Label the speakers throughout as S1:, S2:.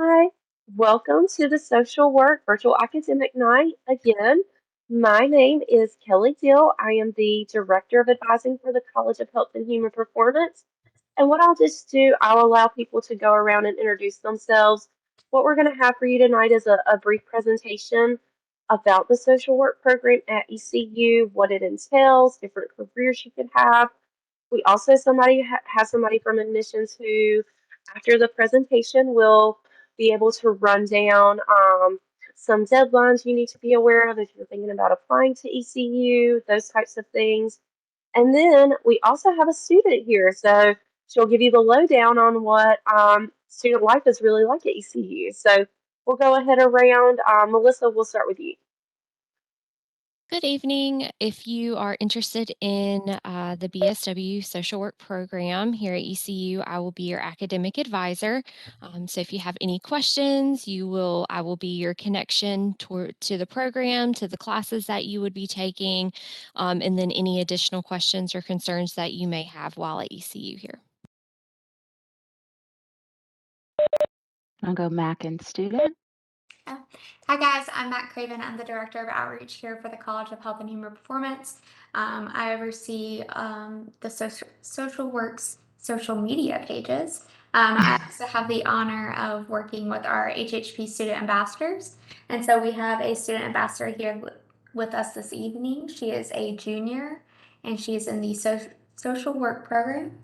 S1: Hi, welcome to the Social Work Virtual Academic Night again. My name is Kelly Gill. I am the Director of Advising for the College of Health and Human Performance. And what I'll just do, I'll allow people to go around and introduce themselves. What we're going to have for you tonight is a brief presentation about the social work program at ECU, what it entails, different careers you could have. We also has somebody from admissions who, after the presentation, will be able to run down some deadlines you need to be aware of if you're thinking about applying to ECU, those types of things. And then we also have a student here, so she'll give you the lowdown on what student life is really like at ECU. So we'll go ahead around. Melissa, we'll start with you.
S2: Good evening. If you are interested in the BSW social work program here at ECU, I will be your academic advisor. So if you have any questions, I will be your connection to the program, to the classes that you would be taking, and then any additional questions or concerns that you may have while at ECU here.
S3: I'll go Mac and student.
S4: Yeah. Hi guys, I'm Matt Craven. I'm the Director of Outreach here for the College of Health and Human Performance. I oversee the social works social media pages. I also have the honor of working with our HHP student ambassadors. And so we have a student ambassador here with us this evening. She is a junior and she's in the social work program.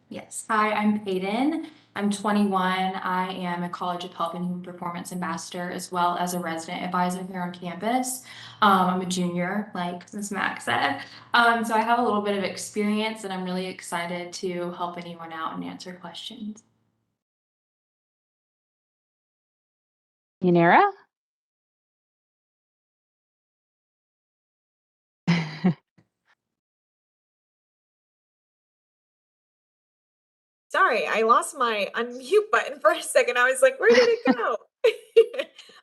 S5: Yes. Hi, I'm Peyton. I'm 21. I am a College of Health and Human Performance Ambassador as well as a resident advisor here on campus. I'm a junior, like Ms. Mac said. So I have a little bit of experience and I'm really excited to help anyone out and answer questions.
S3: Yanira?
S6: Sorry, I lost my unmute button for a second. I was like, where did it go?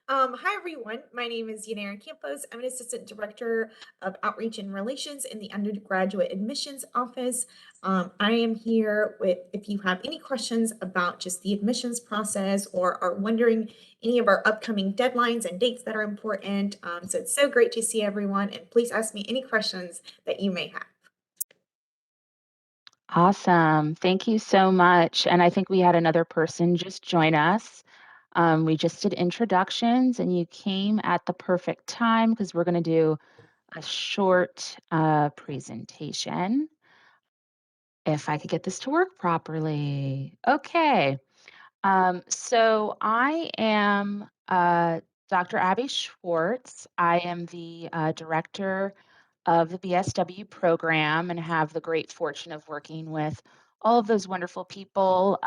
S6: Hi, everyone. My name is Yanira Campos. I'm an Assistant Director of Outreach and Relations in the Undergraduate Admissions Office. I am here if you have any questions about just the admissions process or are wondering any of our upcoming deadlines and dates that are important. So it's so great to see everyone, and please ask me any questions that you may have.
S3: Awesome. Thank you so much. And I think we had another person just join us. We just did introductions and you came at the perfect time because we're going to do a short presentation. If I could get this to work properly. Okay. So I am Dr. Abby Schwartz. I am the director of the BSW program and have the great fortune of working with all of those wonderful people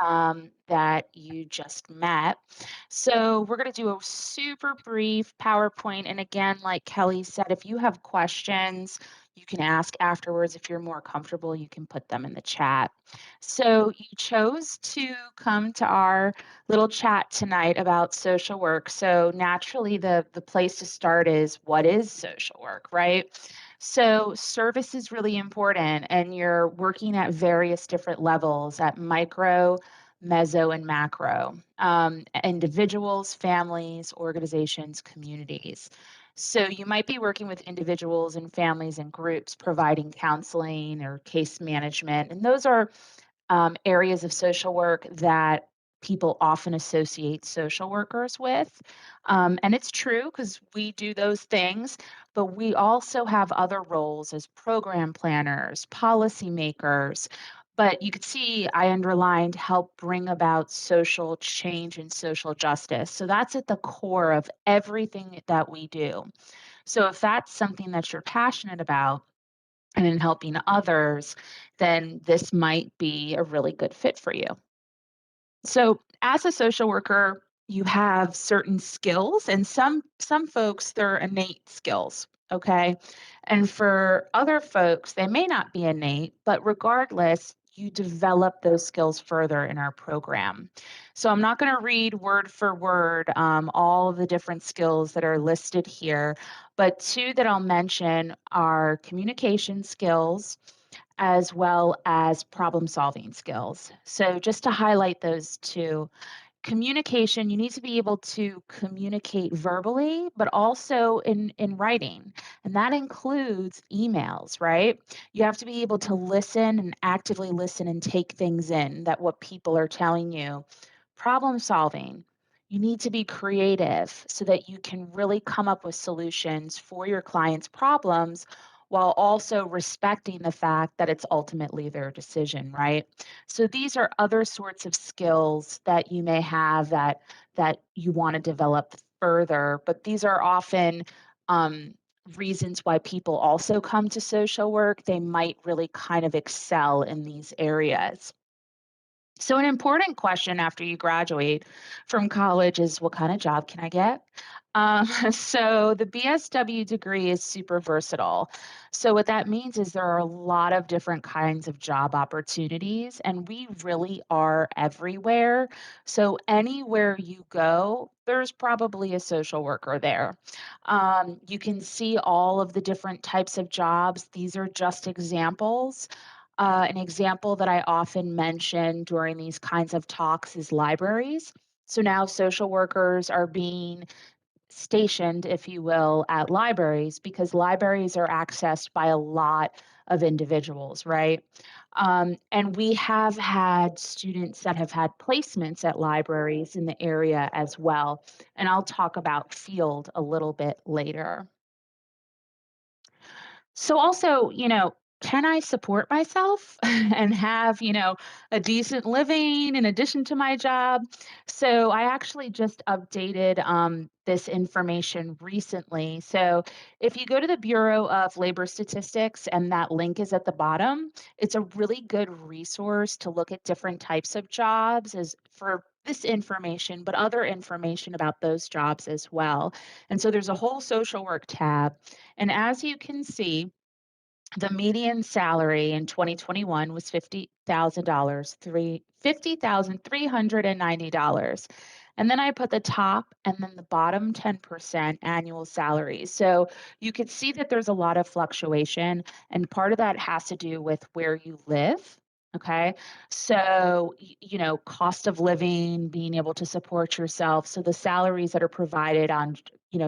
S3: that you just met. So we're going to do a super brief PowerPoint. And again, like Kelly said, if you have questions, you can ask afterwards. If you're more comfortable, you can put them in the chat. So you chose to come to our little chat tonight about social work. So naturally, the place to start is, what is social work, right? So service is really important, and you're working at various different levels at micro, meso, and macro. Individuals, families, organizations, communities. So you might be working with individuals and families and groups providing counseling or case management, and those are areas of social work that people often associate social workers with. And it's true because we do those things, but we also have other roles as program planners, policymakers. But you could see I underlined help bring about social change and social justice. So that's at the core of everything that we do. So if that's something that you're passionate about, and in helping others, then this might be a really good fit for you. So, as a social worker, you have certain skills, and some folks they're innate skills, okay? And for other folks, they may not be innate, but regardless, you develop those skills further in our program. So I'm not going to read word for word all of the different skills that are listed here, but two that I'll mention are communication skills as well as problem solving skills. So just to highlight those two, communication, you need to be able to communicate verbally, but also in writing. And that includes emails, right? You have to be able to listen and actively listen and take things in that what people are telling you. Problem solving. You need to be creative so that you can really come up with solutions for your clients' problems while also respecting the fact that it's ultimately their decision, right? So these are other sorts of skills that you may have that you want to develop further, but these are often um, reasons why people also come to social work. They might really kind of excel in these areas. So, an important question after you graduate from college is what kind of job can I get? So, the BSW degree is super versatile. So, what that means is there are a lot of different kinds of job opportunities, and we really are everywhere. So, anywhere you go, there's probably a social worker there. You can see all of the different types of jobs. These are just examples. An example that I often mention during these kinds of talks is libraries. So now social workers are being stationed, if you will, at libraries because libraries are accessed by a lot of individuals, right? And we have had students that have had placements at libraries in the area as well. And I'll talk about field a little bit later. So also, can I support myself and have, a decent living in addition to my job? So I actually just updated this information recently. So if you go to the Bureau of Labor Statistics and that link is at the bottom, it's a really good resource to look at different types of jobs as for this information, but other information about those jobs as well. And so there's a whole social work tab. And as you can see, the median salary in 2021 was $50,000, $50,390. And then I put the top and then the bottom 10% annual salaries. So you could see that there's a lot of fluctuation, and part of that has to do with where you live. Okay. So, cost of living, being able to support yourself. So the salaries that are provided on,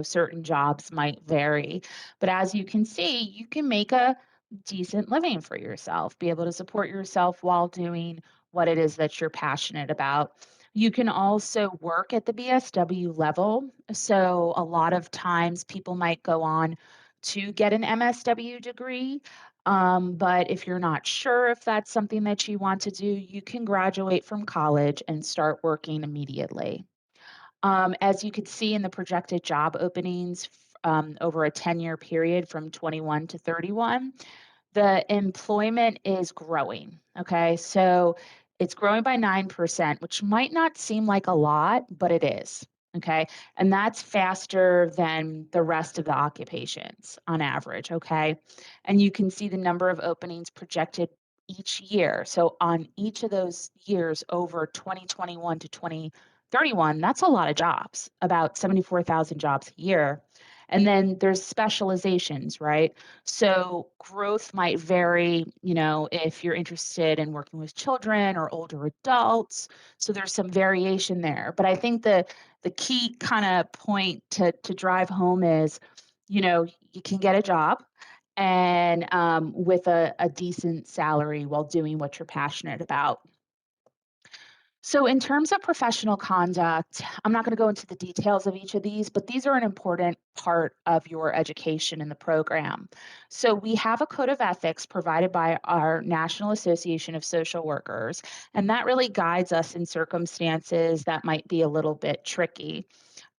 S3: certain jobs might vary. But as you can see, you can make a decent living for yourself, be able to support yourself while doing what it is that you're passionate about. You can also work at the BSW level. So, a lot of times people might go on to get an MSW degree. But if you're not sure if that's something that you want to do, you can graduate from college and start working immediately. As you could see in the projected job openings over a 10-year period from 21 to 31, the employment is growing. Okay. So it's growing by 9%, which might not seem like a lot, but it is. Okay. And that's faster than the rest of the occupations on average. Okay. And you can see the number of openings projected each year. So on each of those years over 2021 to 2031, that's a lot of jobs, about 74,000 jobs a year. And then there's specializations, right? So growth might vary, if you're interested in working with children or older adults. So there's some variation there. But I think the key kind of point to drive home is, you can get a job and with a decent salary while doing what you're passionate about. So, in terms of professional conduct, I'm not going to go into the details of each of these, but these are an important part of your education in the program. So, we have a code of ethics provided by our National Association of Social Workers, and that really guides us in circumstances that might be a little bit tricky.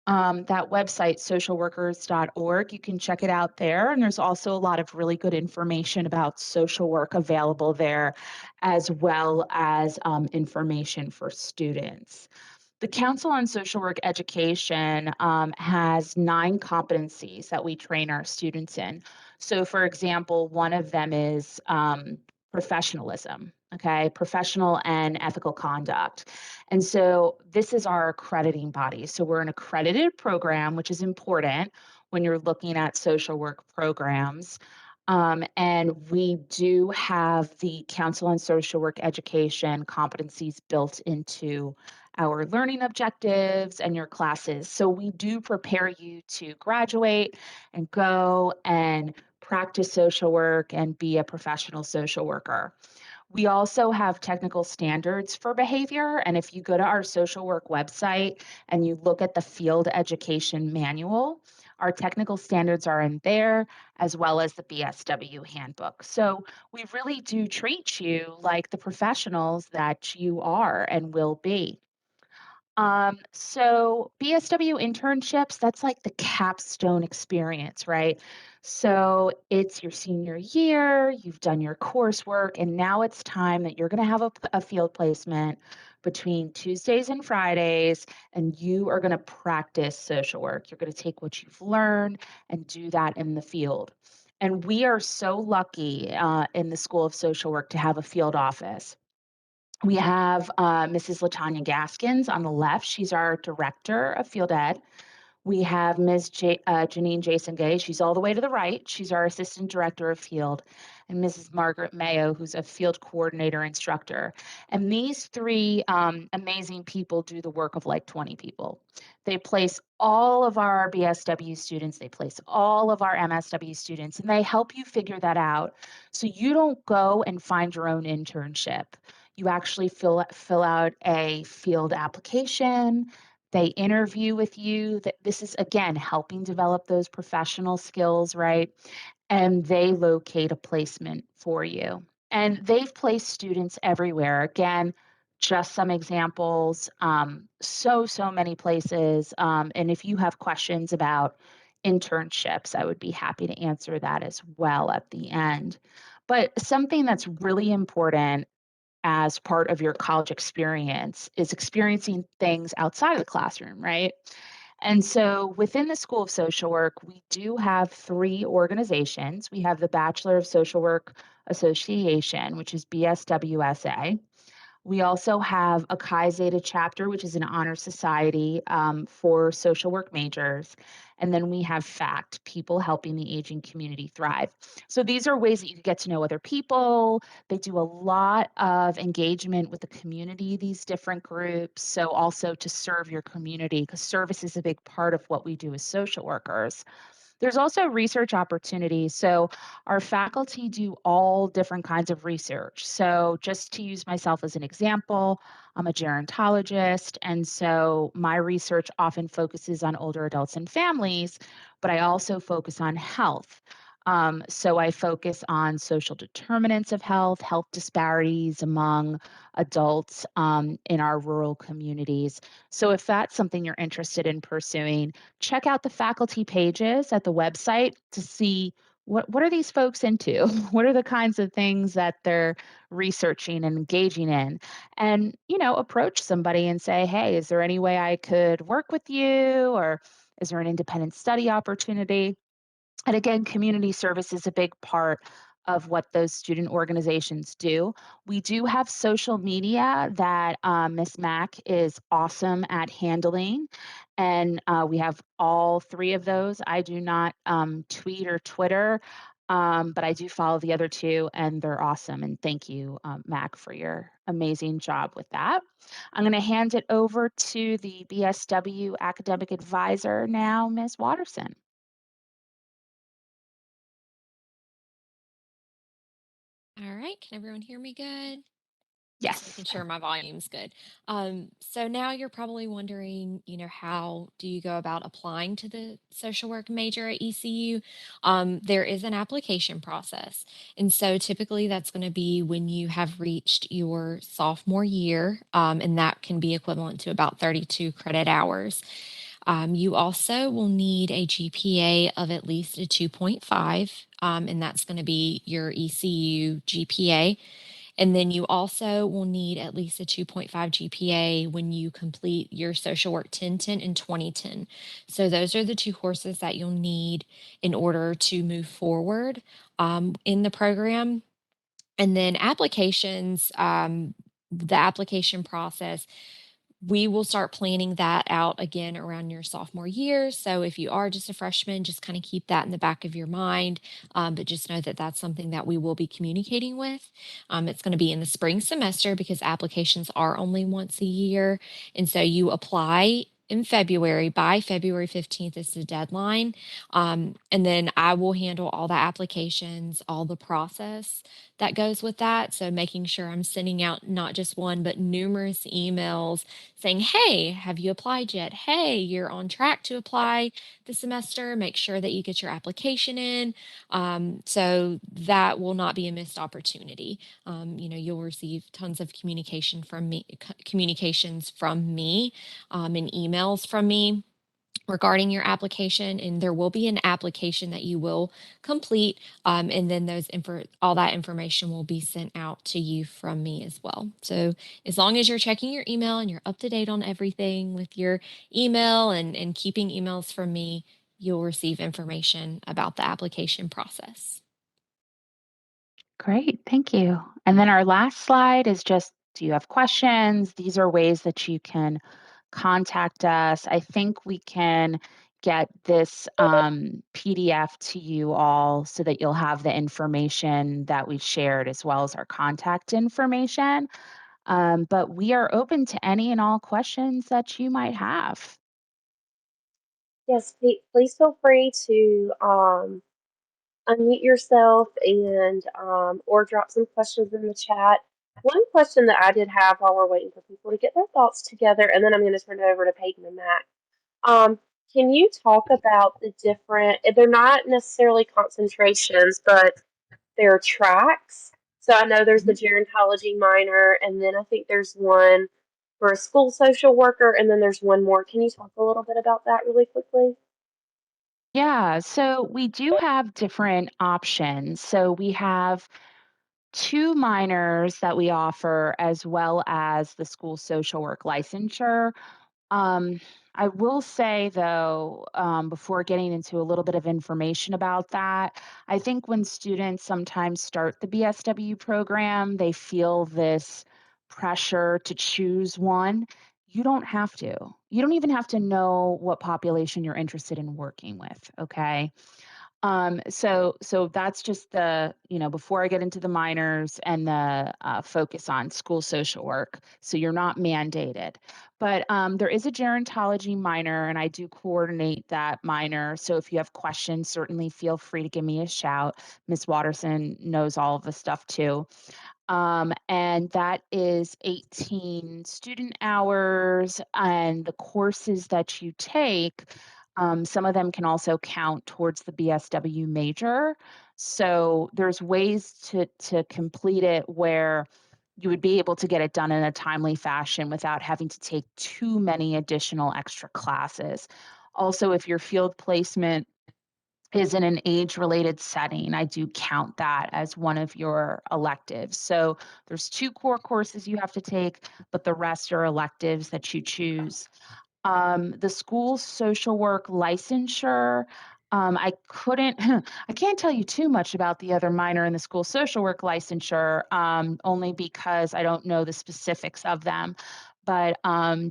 S3: That website, socialworkers.org, you can check it out there. And there's also a lot of really good information about social work available there, as well as information for students. The Council on Social Work Education has 9 competencies that we train our students in. So, for example, one of them is professionalism, okay, professional and ethical conduct. And so, this is our accrediting body. So, we're an accredited program, which is important when you're looking at social work programs. And we do have the Council on Social Work Education competencies built into our learning objectives and your classes. So we do prepare you to graduate and go and practice social work and be a professional social worker. We also have technical standards for behavior. And if you go to our social work website and you look at the field education manual, our technical standards are in there, as well as the BSW handbook. So we really do treat you like the professionals that you are and will be. So BSW internships, that's like the capstone experience, right? So it's your senior year, you've done your coursework, and now it's time that you're going to have a field placement between Tuesdays and Fridays, and you are going to practice social work. You're going to take what you've learned and do that in the field. And we are so lucky in the School of Social Work to have a field office. We have Mrs. Latanya Gaskins on the left. She's our director of field ed. We have Janine Jason Gay. She's all the way to the right. She's our assistant director of field. And Mrs. Margaret Mayo, who's a field coordinator instructor. And these three amazing people do the work of like 20 people. They place all of our BSW students, they place all of our MSW students, and they help you figure that out. So you don't go and find your own internship. You actually fill out a field application. They interview with you. That this is again helping develop those professional skills, right? And they locate a placement for you. And they've placed students everywhere. Again, just some examples. So many places. And if you have questions about internships, I would be happy to answer that as well at the end. But something that's really important as part of your college experience is experiencing things outside of the classroom, right? And so within the School of Social Work, we do have three organizations. We have the Bachelor of Social Work Association, which is BSWSA. We also have a Chi Zeta chapter, which is an honor society for social work majors. And then we have FACT, People Helping the Aging Community Thrive. So these are ways that you can get to know other people. They do a lot of engagement with the community, these different groups. So also to serve your community, because service is a big part of what we do as social workers. There's also research opportunities. So our faculty do all different kinds of research. So just to use myself as an example, I'm a gerontologist, and so my research often focuses on older adults and families, but I also focus on health. So I focus on social determinants of health, health disparities among adults in our rural communities. So if that's something you're interested in pursuing, check out the faculty pages at the website to see what are these folks into? What are the kinds of things that they're researching and engaging in? And, approach somebody and say, hey, is there any way I could work with you? Or is there an independent study opportunity? And again, community service is a big part of what those student organizations do. We do have social media that Miss Mack is awesome at handling. And we have all three of those. I do not tweet or Twitter, but I do follow the other two, and they're awesome. And thank you, Mac, for your amazing job with that. I'm going to hand it over to the BSW Academic Advisor now, Ms. Watterson.
S2: All right, can everyone hear me good? Just
S3: Yes.
S2: making sure my volume's good. So now you're probably wondering, how do you go about applying to the social work major at ECU? There is an application process. And so typically that's going to be when you have reached your sophomore year, and that can be equivalent to about 32 credit hours. You also will need a GPA of at least a 2.5, and that's going to be your ECU GPA. And then you also will need at least a 2.5 GPA when you complete your social work 1010 and 2010. So those are the two courses that you'll need in order to move forward in the program. And then applications, the application process we will start planning that out again around your sophomore year. So if you are just a freshman, just kind of keep that in the back of your mind. But just know that that's something that we will be communicating with. It's going to be in the spring semester because applications are only once a year. And so you apply in February. By February 15th is the deadline. And then I will handle all the applications, all the process that goes with that. So making sure I'm sending out not just one, but numerous emails saying, hey, have you applied yet? Hey, you're on track to apply this semester. Make sure that you get your application in. So that will not be a missed opportunity. You'll receive tons of communications from me, and emails from me regarding your application, and there will be an application that you will complete, and then all that information will be sent out to you from me as well. So as long as you're checking your email and you're up to date on everything with your email and keeping emails from me, you'll receive information about the application process.
S3: Great, thank you. And then our last slide is just, do you have questions? These are ways that you can contact us. I think we can get this PDF to you all so that you'll have the information that we shared as well as our contact information. But we are open to any and all questions that you might have.
S1: Yes, please feel free to unmute yourself and or drop some questions in the chat. One question that I did have while we're waiting for people to get their thoughts together, and then I'm going to turn it over to Peyton and Matt. Um, can you talk about the different? They're not necessarily concentrations, but they're tracks. So I know there's the gerontology minor, and then I think there's one for a school social worker, and then there's one more. Can you talk a little bit about that really quickly?
S3: Yeah, so we do have different options. So we have two minors that we offer as well as the school social work licensure. Um, I will say though, before getting into a little bit of information about that, I think when students sometimes start the BSW program, they feel this pressure to choose one. You don't have to. You don't even have to know what population you're interested in working with, okay? So that's just before I get into the minors and the focus on school social work. So you're not mandated, but there is a gerontology minor, and I do coordinate that minor. So if you have questions, certainly feel free to give me a shout. Miss Watterson knows all of the stuff too. And that is 18 student hours, and the courses that you take, some of them can also count towards the BSW major. So there's ways to complete it where you would be able to get it done in a timely fashion without having to take too many additional extra classes. Also, if your field placement is in an age-related setting, I do count that as one of your electives. So there's two core courses you have to take, but the rest are electives that you choose. The school social work licensure, I couldn't, I can't tell you too much about the other minor in the school social work licensure, only because I don't know the specifics of them. But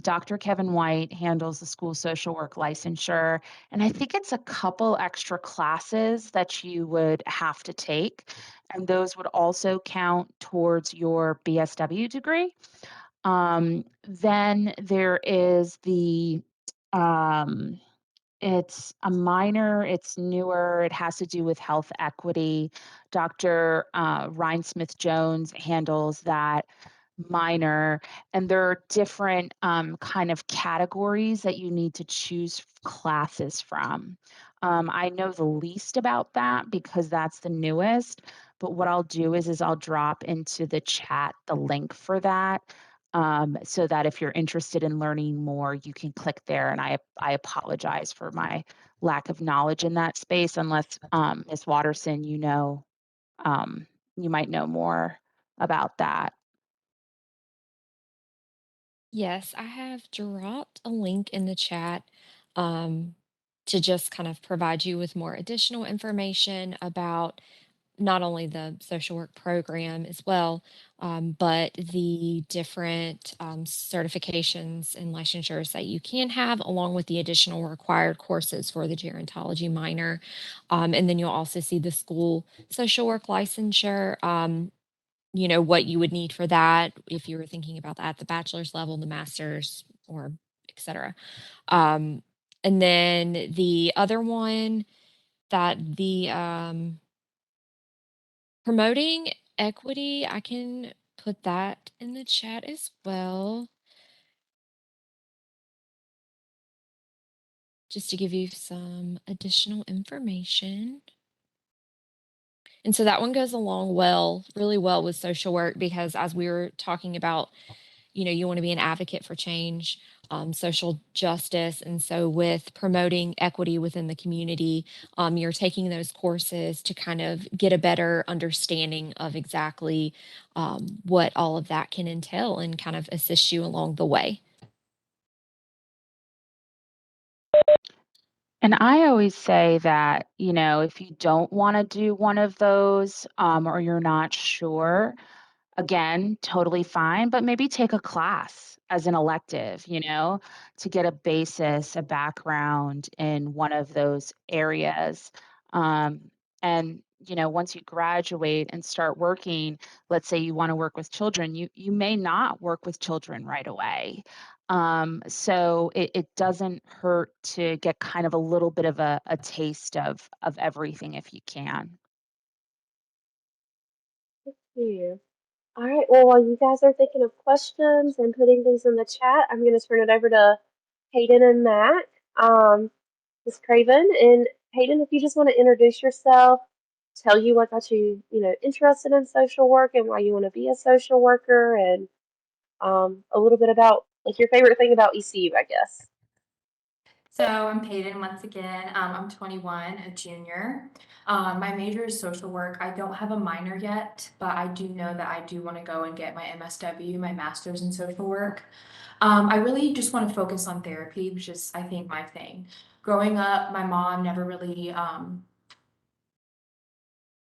S3: Dr. Kevin White handles the school social work licensure, and I think it's a couple extra classes that you would have to take, and those would also count towards your BSW degree. Then there is um, it's a minor, it's newer, it has to do with health equity. Dr. Ryan Smith Jones handles that minor, and there are different kind of categories that you need to choose classes from. I know the least about that because that's the newest, but what I'll do is I'll drop into the chat the link for that, so that if you're interested in learning more, you can click there. And I apologize for my lack of knowledge in that space, unless Ms. Watterson, um, you might know more about that.
S2: Yes, I have dropped a link in the chat, um, to just kind of provide you with more additional information about not only the social work program as well, but the different certifications and licensures that you can have, along with the additional required courses for the gerontology minor. And then you'll also see the school social work licensure. What you would need for that if you were thinking about that at the bachelor's level, the master's, or et cetera. Um, and then the other one that the promoting equity, I can put that in the chat as well, just to give you some additional information. And so that one goes along really well with social work, because as we were talking about, you want to be an advocate for change, social justice. And so with promoting equity within the community, you're taking those courses to kind of get a better understanding of exactly what all of that can entail and kind of assist you along the way.
S3: And I always say that, if you don't want to do one of those, or you're not sure, again, totally fine, but maybe take a class as an elective, to get a basis, a background in one of those areas. Um, and, once you graduate and start working, let's say you want to work with children, you may not work with children right away. So it doesn't hurt to get kind of a little bit of a taste of everything if you can.
S1: Yeah. All right. Well, while you guys are thinking of questions and putting things in the chat, I'm going to turn it over to Hayden and Mac, Ms. Craven. And Hayden, if you just want to introduce yourself, tell you what got you, interested in social work and why you want to be a social worker, and a little bit about like your favorite thing about ECU, I guess.
S5: So I'm Peyton once again. I'm 21, a junior. My major is social work. I don't have a minor yet, but I do know that I do want to go and get my MSW, my master's in social work. I really just want to focus on therapy, which is, I think, my thing. Growing up, my mom never really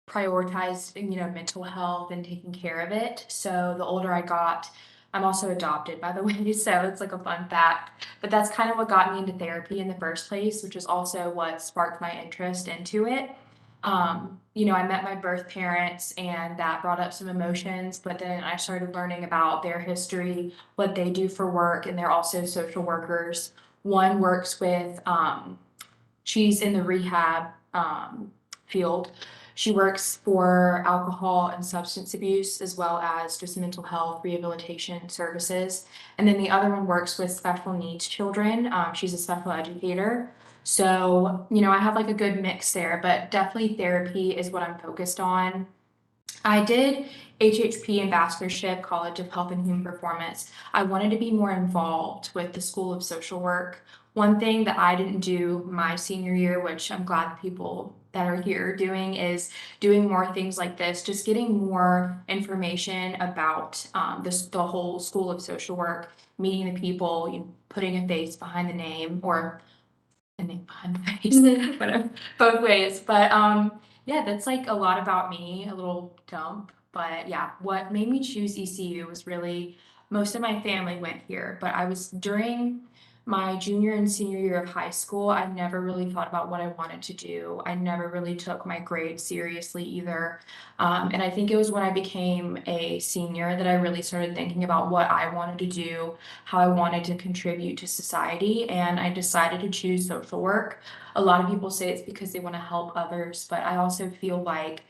S5: prioritized, mental health and taking care of it. So the older I got, I'm also adopted, by the way, so it's like a fun fact. But that's kind of what got me into therapy in the first place, which is also what sparked my interest into it. I met my birth parents and that brought up some emotions, but then I started learning about their history, what they do for work, and they're also social workers. One works with she's in the rehab field. She works for alcohol and substance abuse, as well as just mental health rehabilitation services. And then the other one works with special needs children. She's a special educator. So, I have like a good mix there, but definitely therapy is what I'm focused on. I did HHP ambassadorship, College of Health and Human Performance. I wanted to be more involved with the School of Social Work. One thing that I didn't do my senior year, which I'm glad the people that are here are doing, is doing more things like this, just getting more information about the whole School of Social Work, meeting the people, putting a face behind the name, or a name behind the face, whatever, both ways. But yeah, that's like a lot about me, a little dump. But yeah, what made me choose ECU was really most of my family went here, but I was during my junior and senior year of high school, I never really thought about what I wanted to do. I never really took my grades seriously either. And I think it was when I became a senior that I really started thinking about what I wanted to do, how I wanted to contribute to society, and I decided to choose social work. A lot of people say it's because they want to help others, but I also feel like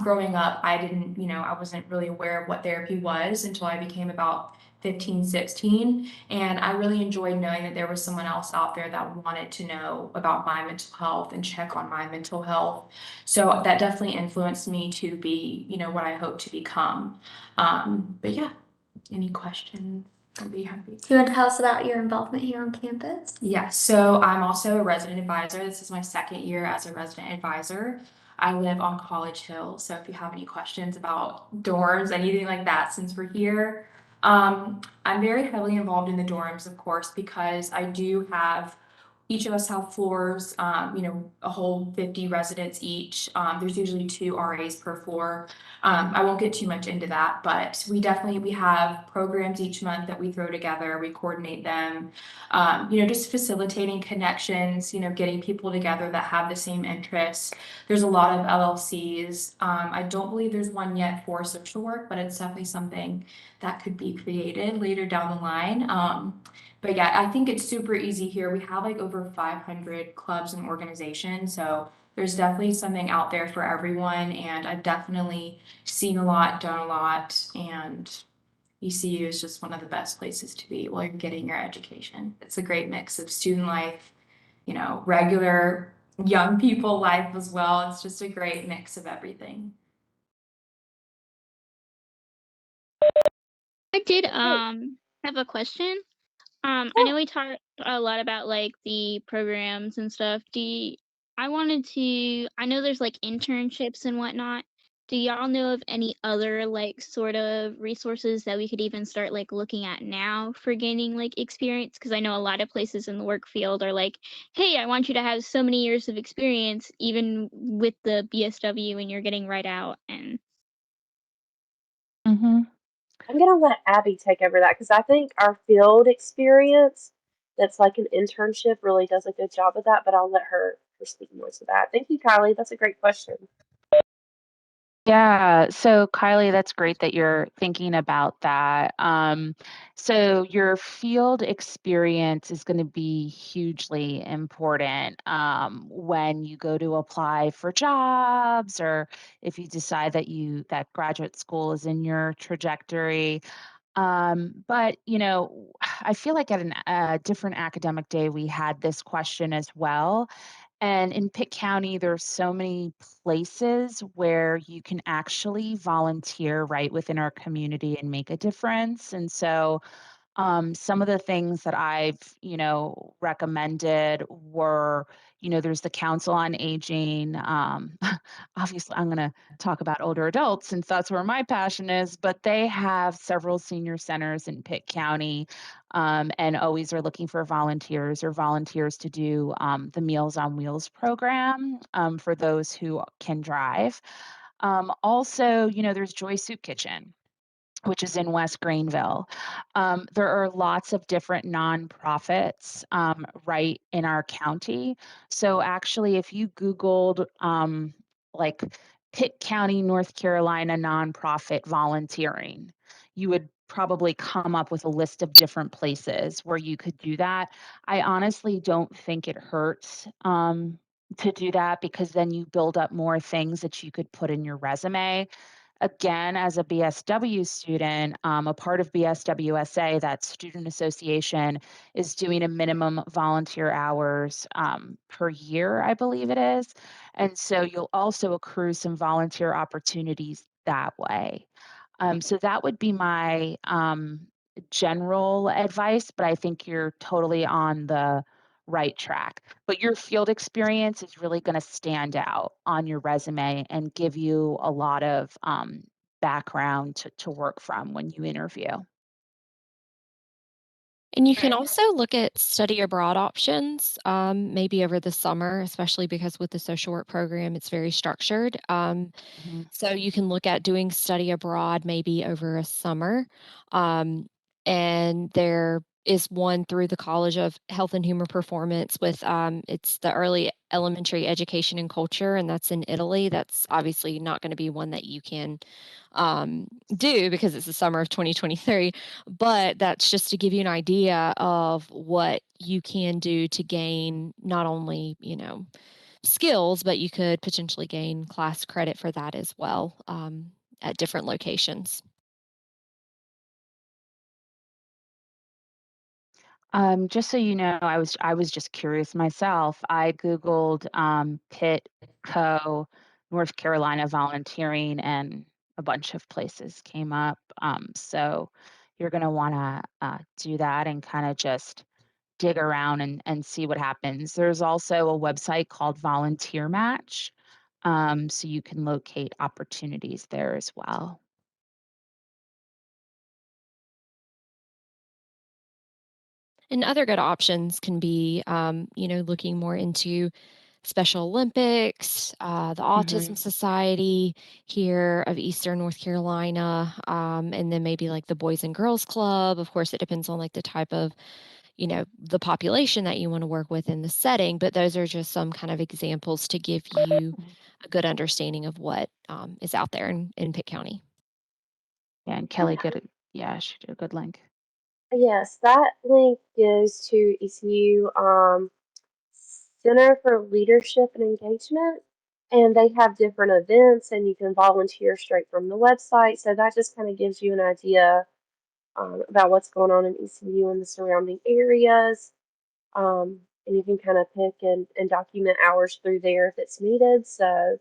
S5: growing up, I didn't, I wasn't really aware of what therapy was until I became about 15, 16. And I really enjoyed knowing that there was someone else out there that wanted to know about my mental health and check on my mental health. So that definitely influenced me to be, what I hope to become. But yeah, any questions? I'll be happy.
S4: Do you want to tell us about your involvement here on campus?
S5: Yeah, so I'm also a resident advisor. This is my second year as a resident advisor. I live on College Hill, so if you have any questions about dorms, anything like that, since we're here, I'm very heavily involved in the dorms, of course, because I do have Each of us have floors, a whole 50 residents each. There's usually 2 RAs per floor. I won't get too much into that, but we have programs each month that we throw together. We coordinate them, just facilitating connections, getting people together that have the same interests. There's a lot of LLCs. I don't believe there's one yet for social work, but it's definitely something that could be created later down the line. But yeah, I think it's super easy here. We have like over 500 clubs and organizations. So there's definitely something out there for everyone. And I've definitely seen a lot, done a lot. And ECU is just one of the best places to be while you're getting your education. It's a great mix of student life, regular young people life as well. It's just a great mix of everything.
S7: I did have a question. I know we talked a lot about like the programs and stuff. I know there's like internships and whatnot. Do y'all know of any other like sort of resources that we could even start like looking at now for gaining like experience? Because I know a lot of places in the work field are like, hey, I want you to have so many years of experience, even with the BSW, and you're getting right out. And
S3: Mm-hmm.
S1: I'm going to let Abby take over that because I think our field experience that's like an internship really does a good job of that, but I'll let her speak more to that. Thank you, Kylie. That's a great question.
S3: Yeah, so Kylie, that's great that you're thinking about that. So your field experience is going to be hugely important when you go to apply for jobs, or if you decide that graduate school is in your trajectory. But I feel like at a different academic day, we had this question as well. And in Pitt County, there's so many places where you can actually volunteer right within our community and make a difference. And so some of the things that I've, recommended were, there's the Council on Aging. Obviously, I'm going to talk about older adults since that's where my passion is, but they have several senior centers in Pitt County, and always are looking for volunteers or volunteers to do the Meals on Wheels program for those who can drive. Also, there's Joy Soup Kitchen, which is in West Greenville. There are lots of different nonprofits right in our county. So actually, if you Googled like Pitt County, North Carolina nonprofit volunteering, you would probably come up with a list of different places where you could do that. I honestly don't think it hurts to do that, because then you build up more things that you could put in your resume. Again, as a BSW student, a part of BSWSA, that student association, is doing a minimum volunteer hours per year, I believe it is. And so you'll also accrue some volunteer opportunities that way. So that would be my general advice, but I think you're totally on the right track. But your field experience is really going to stand out on your resume and give you a lot of background to work from when you interview.
S2: And you can also look at study abroad options, maybe over the summer, especially because with the social work program, it's very structured.
S3: Mhm.
S2: So you can look at doing study abroad maybe over a summer. Um, and there is one through the College of Health and Human Performance with it's the Early Elementary Education and Culture, and that's in Italy. That's obviously not going to be one that you can do because it's the summer of 2023, but that's just to give you an idea of what you can do to gain not only, skills, but you could potentially gain class credit for that as well at different locations.
S3: Just so you know, I was just curious myself. I Googled Pitt Co. North Carolina volunteering, and a bunch of places came up. So you're going to want to do that and kind of just dig around and see what happens. There's also a website called Volunteer Match, so you can locate opportunities there as well.
S2: And other good options can be, looking more into Special Olympics, the Autism Society here of Eastern North Carolina, and then maybe like the Boys and Girls Club. Of course, it depends on like the type of, the population that you want to work with in the setting, but those are just some kind of examples to give you a good understanding of what is out there in Pitt County.
S3: Yeah, and Kelly, good. Yeah, she did a good link.
S1: Yes, that link goes to ECU Center for Leadership and Engagement, and they have different events, and you can volunteer straight from the website. So that just kind of gives you an idea about what's going on in ECU and the surrounding areas. And you can kind of pick and document hours through there if it's needed. So,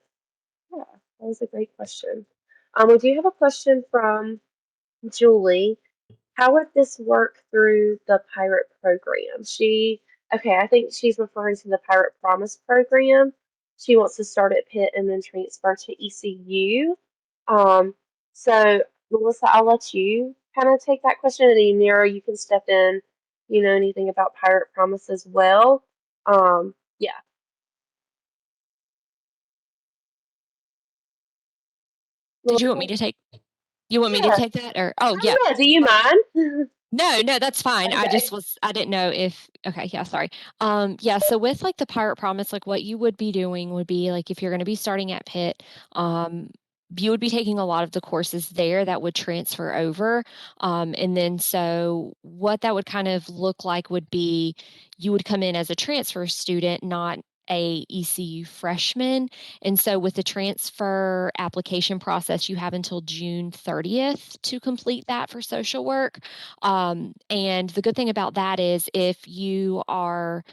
S1: yeah, that was a great question. We do have a question from Julie. How would this work through the Pirate program? Okay, I think she's referring to the Pirate Promise program. She wants to start at Pitt and then transfer to ECU. Um, so, Melissa, I'll let you kind of take that question, and then Nero, you can step in, anything about Pirate Promise as well. Yeah.
S2: Did you want me
S1: Melissa?
S2: to take? You want me to
S1: Yeah.
S2: take that or? Oh,
S1: Oh,
S2: yeah.
S1: yeah. Do you mind?
S2: No, that's fine.
S1: Okay.
S2: I didn't know if, okay, yeah, sorry. Yeah, so with like the Pirate Promise, like what you would be doing would be like if you're going to be starting at Pitt, you would be taking a lot of the courses there that would transfer over. And then so what that would kind of look like would be you would come in as a transfer student, not a ECU freshman. And so with the transfer application process, you have until June 30th to complete that for social work. And the good thing about that is if you are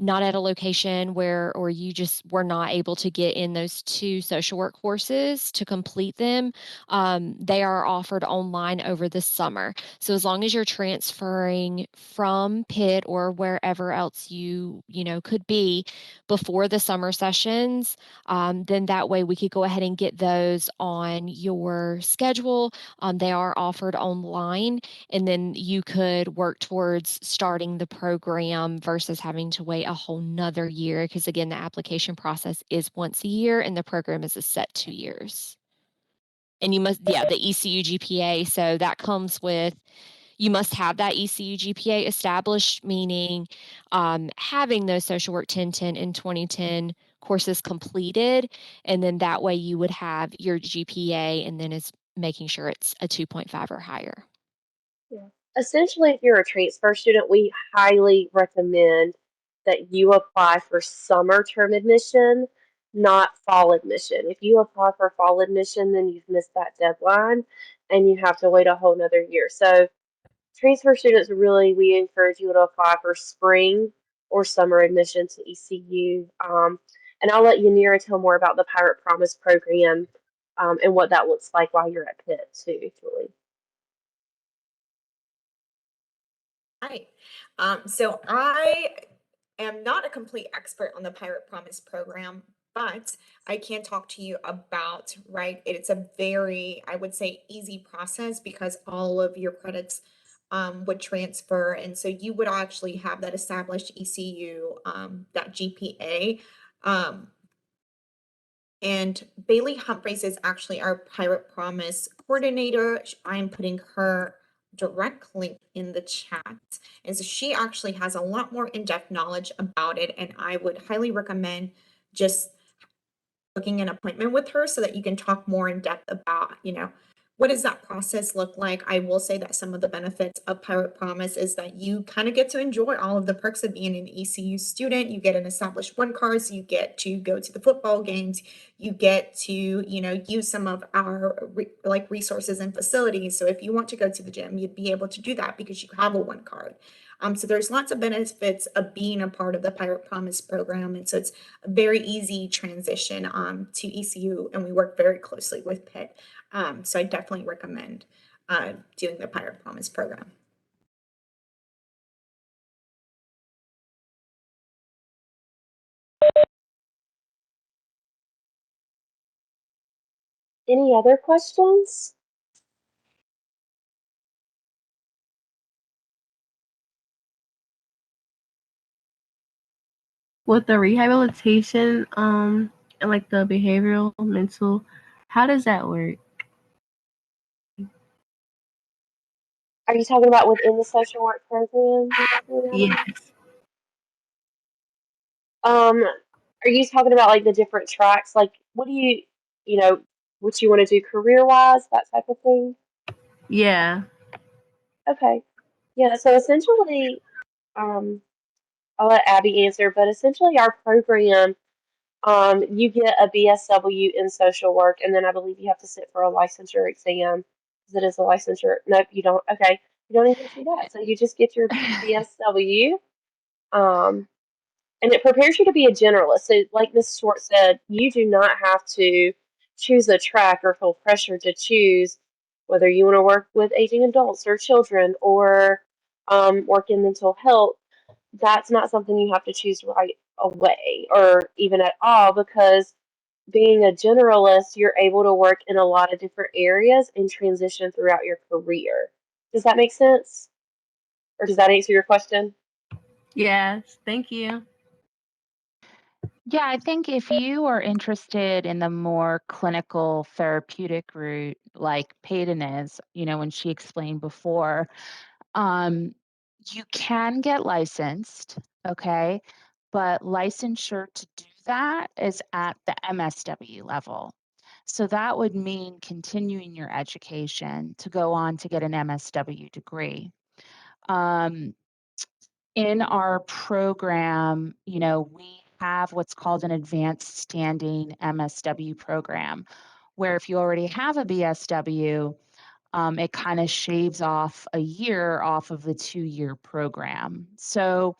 S2: not at a location where or you just were not able to get in those two social work courses to complete them, they are offered online over the summer. So as long as you're transferring from Pitt or wherever else you could be before the summer sessions, then that way we could go ahead and get those on your schedule. They are offered online, and then you could work towards starting the program versus having to wait a whole nother year. Because again, the application process is once a year and the program is a set 2 years. And you must, yeah, the ECU GPA. So that comes with, you must have that ECU GPA established, meaning having those social work 1010 and 2010 courses completed. And then that way you would have your GPA, and then it's making sure it's a 2.5 or higher.
S1: Yeah. Essentially, if you're a transfer student, we highly recommend that you apply for summer term admission, not fall admission. If you apply for fall admission, then you've missed that deadline and you have to wait a whole nother year. So, transfer students, really, we encourage you to apply for spring or summer admission to ECU. And I'll let Yanira tell more about the Pirate Promise program and what that looks like while you're at Pitt, too, Julie.
S6: Hi. So I am not a complete expert on the Pirate Promise program, but I can talk to you about, right? It's a very, I would say, easy process because all of your credits would transfer. And so you would actually have that established ECU, that GPA. Um, and Bailey Humphreys is actually our Pirate Promise coordinator. I'm putting her direct link in the chat. And so she actually has a lot more in-depth knowledge about it. And I would highly recommend just booking an appointment with her so that you can talk more in depth about, what does that process look like? I will say that some of the benefits of Pirate Promise is that you kind of get to enjoy all of the perks of being an ECU student. You get an established one card, so you get to go to the football games. You get to, use some of our resources and facilities. So if you want to go to the gym, you'd be able to do that because you have a one card. So there's lots of benefits of being a part of the Pirate Promise program. And so it's a very easy transition to ECU, and we work very closely with Pitt. So I definitely recommend doing the Pirate Promise program.
S1: Any other questions?
S8: with the rehabilitation, and like the behavioral, mental, how does that work?
S1: Are you talking about within the social work program, Juliana?
S8: Yes.
S1: Are you talking about like the different tracks? Like, what do you know, what you want to do career wise, that type of thing?
S8: Yeah.
S1: Okay. Yeah, so essentially, um, I'll let Abby answer, but essentially our program, you get a BSW in social work, and then I believe you have to sit for a licensure exam. Because it is a licensure. Nope, you don't. Okay, you don't even do that. So you just get your BSW, um, and it prepares you to be a generalist. So, like Ms. Schwartz said, you do not have to choose a track or feel pressure to choose whether you want to work with aging adults or children or work in mental health. That's not something you have to choose right away or even at all, because being a generalist, you're able to work in a lot of different areas and transition throughout your career. Does that make sense? Or does that answer your question?
S8: Yes. Thank you.
S3: Yeah, I think if you are interested in the more clinical therapeutic route, like Peyton is, when she explained before, um, you can get licensed, okay? But licensure to do that is at the MSW level. So that would mean continuing your education to go on to get an MSW degree. Um, in our program, we have what's called an advanced standing MSW program, where if you already have a BSW, it kind of shaves off a year off of the 2-year program. So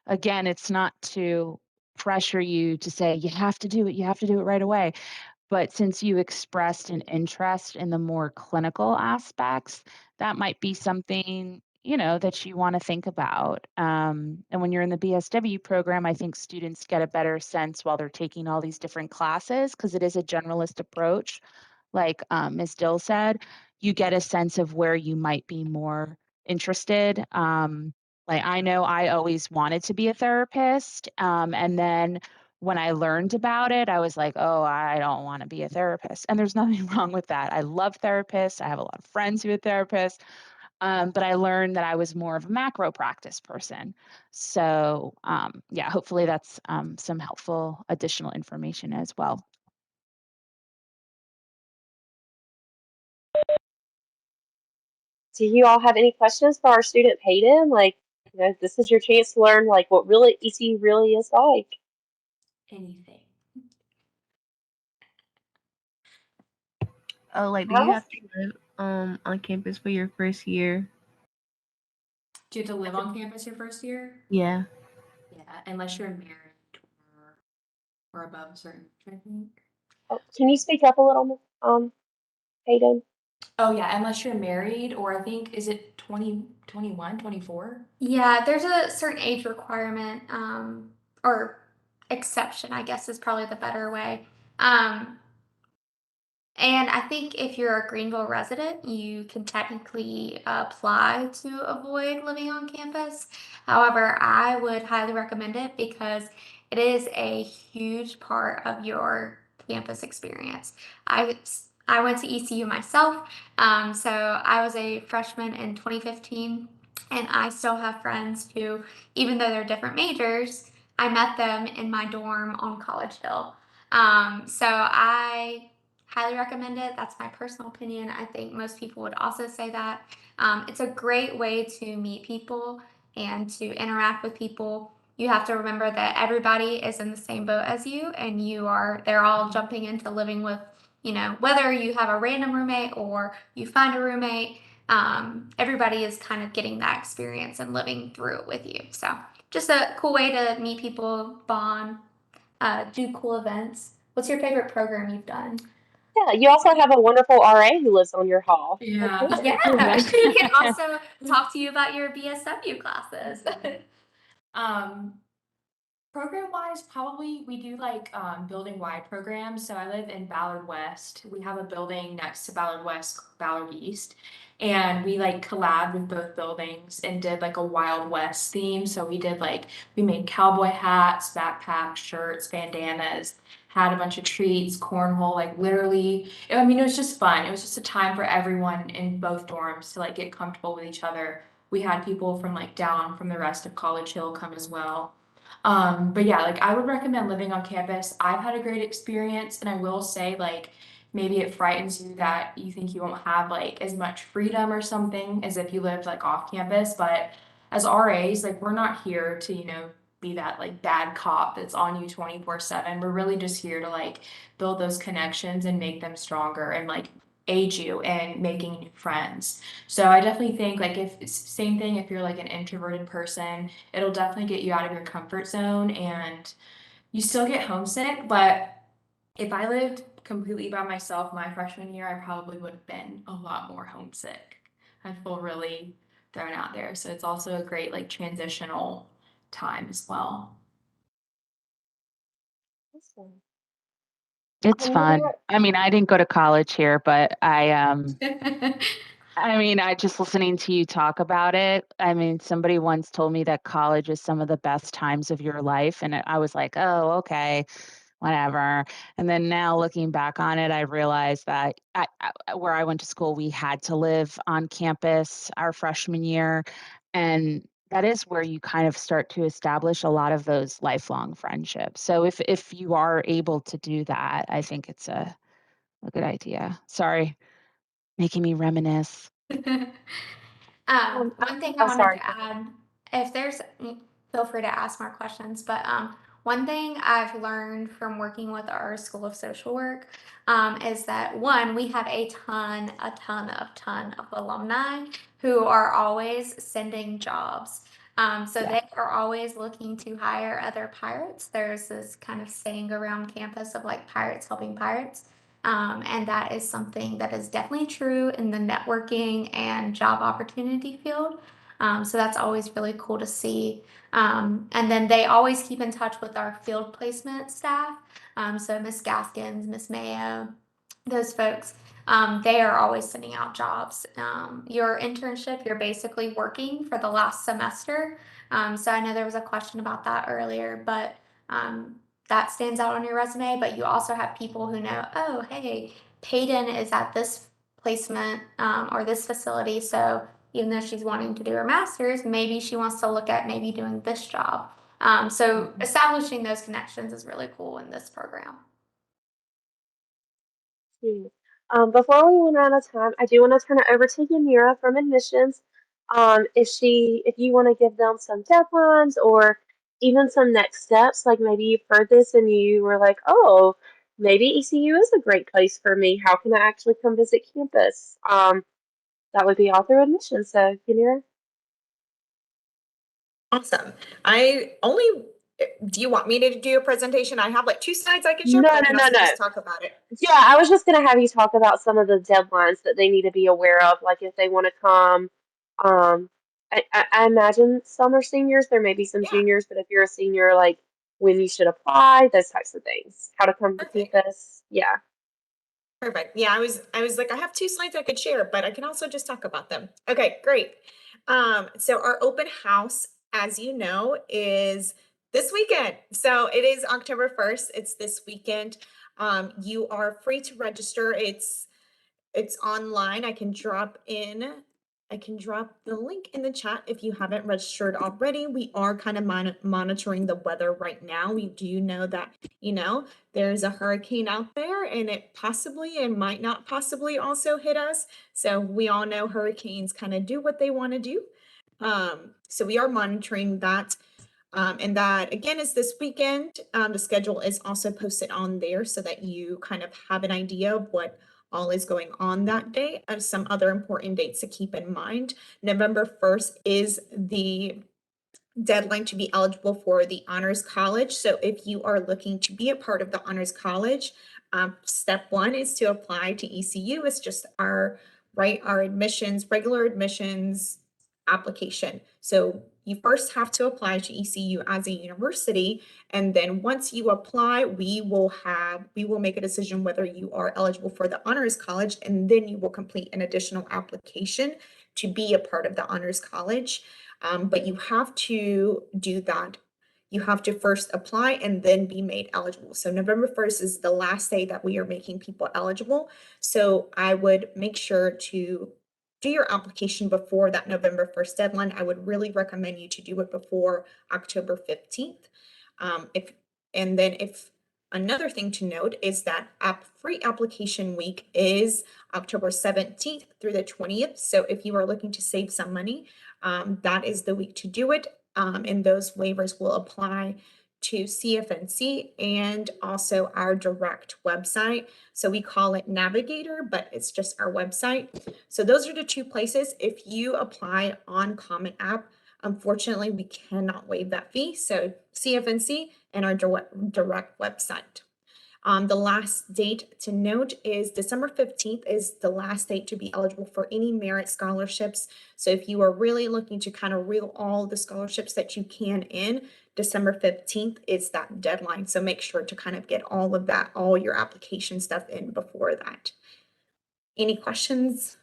S3: again, it's not to pressure you to say, you have to do it right away. But since you expressed an interest in the more clinical aspects, that might be something, that you want to think about. And when you're in the BSW program, I think students get a better sense while they're taking all these different classes, because it is a generalist approach. Like Ms. Dill said, you get a sense of where you might be more interested. Like I know I always wanted to be a therapist. And then when I learned about it, I was like, oh, I don't want to be a therapist. And there's nothing wrong with that. I love therapists. I have a lot of friends who are therapists. But I learned that I was more of a macro practice person. So, yeah, hopefully that's some helpful additional information as well.
S1: Do you all have any questions for our student Peyton? Like, this is your chance to learn like what really ECU really is like.
S5: Anything.
S8: Oh, like, do you
S1: How?
S8: have to live on campus for your first year?
S5: Do you have to live on campus your first year?
S8: Yeah.
S5: Yeah, unless you're married or above a certain age, I think.
S1: Oh, can you speak up a little, Peyton?
S5: Oh yeah, unless you're married, or I think, is it 20, 21, 24?
S4: Yeah, there's a certain age requirement, or exception, I guess is probably the better way. Um, and I think if you're a Greenville resident, you can technically apply to avoid living on campus. However, I would highly recommend it because it is a huge part of your campus experience. I I went to ECU myself, so I was a freshman in 2015, and I still have friends who, even though they're different majors, I met them in my dorm on College Hill. So I highly recommend it. That's my personal opinion. I think most people would also say that. It's a great way to meet people and to interact with people. You have to remember that everybody is in the same boat as you, and they're all jumping into living with, whether you have a random roommate or you find a roommate, everybody is kind of getting that experience and living through it with you. So just a cool way to meet people, bond, do cool events. What's your favorite program you've done?
S1: Yeah, you also have a wonderful RA who lives on your hall.
S5: Yeah.
S1: Okay.
S4: Yeah, she can also talk to you about your BSW classes.
S5: Um, Program wise, probably we do like building wide programs. So I live in Ballard West. We have a building next to Ballard West, Ballard East. And we like collabed with both buildings and did like a Wild West theme. So we made cowboy hats, backpacks, shirts, bandanas, had a bunch of treats, cornhole, like literally, I mean, it was just fun. It was just a time for everyone in both dorms to like get comfortable with each other. We had people from like down from the rest of College Hill come as well. But yeah, like I would recommend living on campus. I've had a great experience, and I will say, like, maybe it frightens you that you think you won't have like as much freedom or something as if you lived like off campus. But as RAs, like we're not here to, be that like bad cop that's on you 24/7. We're really just here to like build those connections and make them stronger and like aid you in making new friends. So I definitely think like if same thing if you're like an introverted person, it'll definitely get you out of your comfort zone and you still get homesick, but if I lived completely by myself my freshman year, I probably would have been a lot more homesick. I feel really thrown out there. So it's also a great like transitional time as well.
S1: Awesome.
S3: It's fun.
S1: What
S3: I mean, I didn't go to college here, but I mean, I just listening to you talk about it. I mean, somebody once told me that college is some of the best times of your life. And I was like, oh, okay, whatever. And then now looking back on it, I realized that where I went to school, we had to live on campus our freshman year. And that is where you kind of start to establish a lot of those lifelong friendships. So if you are able to do that, I think it's a good idea. Sorry, making me reminisce.
S4: One thing I
S1: oh,
S4: wanted
S1: sorry.
S4: to add, if there's, feel free to ask more questions, but one thing I've learned from working with our School of Social Work is that one, we have a ton of alumni who are always sending jobs. So
S3: Yeah.
S4: they are always looking to hire other pirates. There's this kind of saying around campus of like pirates helping pirates. And that is something that is definitely true in the networking and job opportunity field. So that's always really cool to see. And then they always keep in touch with our field placement staff. So Miss Gaskins, Miss Mayo, those folks, they are always sending out jobs. Your internship, you're basically working for the last semester. So I know there was a question about that earlier, but um, that stands out on your resume, but you also have people who know, oh, hey, Peyton is at this placement or this facility. So even though she's wanting to do her master's, maybe she wants to look at maybe doing this job. So establishing those connections is really cool in this program.
S1: Hmm. Before we run out of time, I do want to turn it over to Yanira from admissions. If you want to give them some deadlines or even some next steps, like maybe you've heard this and you were like, oh, maybe ECU is a great place for me. How can I actually come visit campus? That would be all through admissions. So, Yanira?
S6: Awesome. Do you want me to do a presentation? I have like 2 slides I can share,
S1: No,
S6: but I
S1: no,
S6: can
S1: no,
S6: also
S1: no.
S6: just talk about it.
S1: Yeah, I was just gonna have you talk about some of the deadlines that they need to be aware of, like if they want to come. Um, I imagine some are seniors. There may be some
S6: Yeah,
S1: juniors, but if you're a senior, like when you should apply, those types of things. How to come to
S6: perfect.
S1: campus. Yeah.
S6: Perfect. Yeah, I was like, I have 2 slides I could share, but I can also just talk about them. Okay, great. So our open house, as you know, is this weekend. So it is October 1st. It's this weekend. You are free to register. It's online. I can drop the link in the chat if you haven't registered already. We are kind of monitoring the weather right now. We do know that, there's a hurricane out there and it possibly and might not possibly also hit us. So we all know hurricanes kind of do what they want to do. So we are monitoring that. And that again is this weekend. The schedule is also posted on there so that you kind of have an idea of what all is going on that day. Some other important dates to keep in mind. November 1st is the deadline to be eligible for the Honors College. So if you are looking to be a part of the Honors College, step one is to apply to ECU. It's just our regular admissions application. So you first have to apply to ECU as a university, and then once you apply, we will make a decision whether you are eligible for the honors college, and then you will complete an additional application to be a part of the honors college. But you have to do that. You have to first apply and then be made eligible. So November 1st is the last day that we are making people eligible. So I would make sure to do your application before that November 1st deadline. I would really recommend you to do it before October 15th. If another thing to note is that free application week is October 17th through the 20th. So if you are looking to save some money, that is the week to do it. And those waivers will apply to CFNC and also our direct website. So we call it Navigator, but it's just our website. So those are the two places. If you apply on Common App, unfortunately, we cannot waive that fee. So CFNC and our direct website. The last date to note is December 15th is the last date to be eligible for any merit scholarships. So if you are really looking to kind of reel all the scholarships that you can in, December 15th is that deadline. So make sure to kind of get all of that, all your application stuff in before that. Any questions?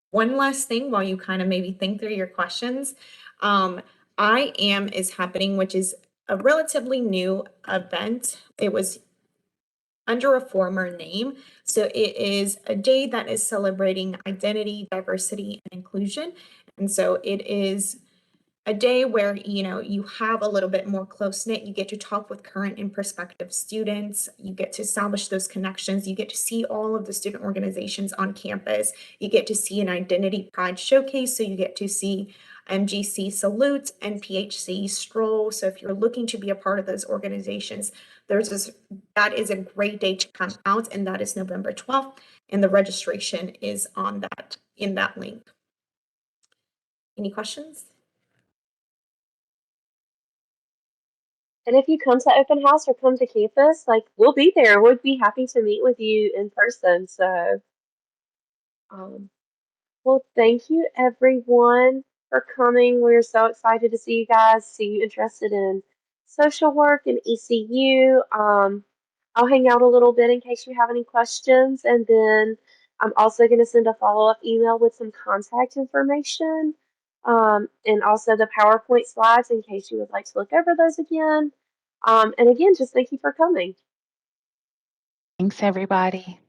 S6: One last thing while you kind of maybe think through your questions. I Am is happening, which is a relatively new event. It was under a former name. So it is a day that is celebrating identity, diversity, and inclusion. And so it is a day where you have a little bit more close-knit. You get to talk with current and prospective students. You get to establish those connections. You get to see all of the student organizations on campus. You get to see an identity pride showcase. So you get to see MGC salutes and PHC stroll. So if you're looking to be a part of those organizations, that is a great day to come out, and that is November 12th. And the registration is in that link. Any questions?
S1: And if you come to open house or come to campus, like we'll be there. We'd be happy to meet with you in person. So, um, well, thank you everyone for coming. We're so excited to see you guys, see you interested in social work and ECU. I'll hang out a little bit in case you have any questions, and then I'm also going to send a follow-up email with some contact information, and also the PowerPoint slides in case you would like to look over those again. And again, just thank you for coming.
S3: Thanks, everybody.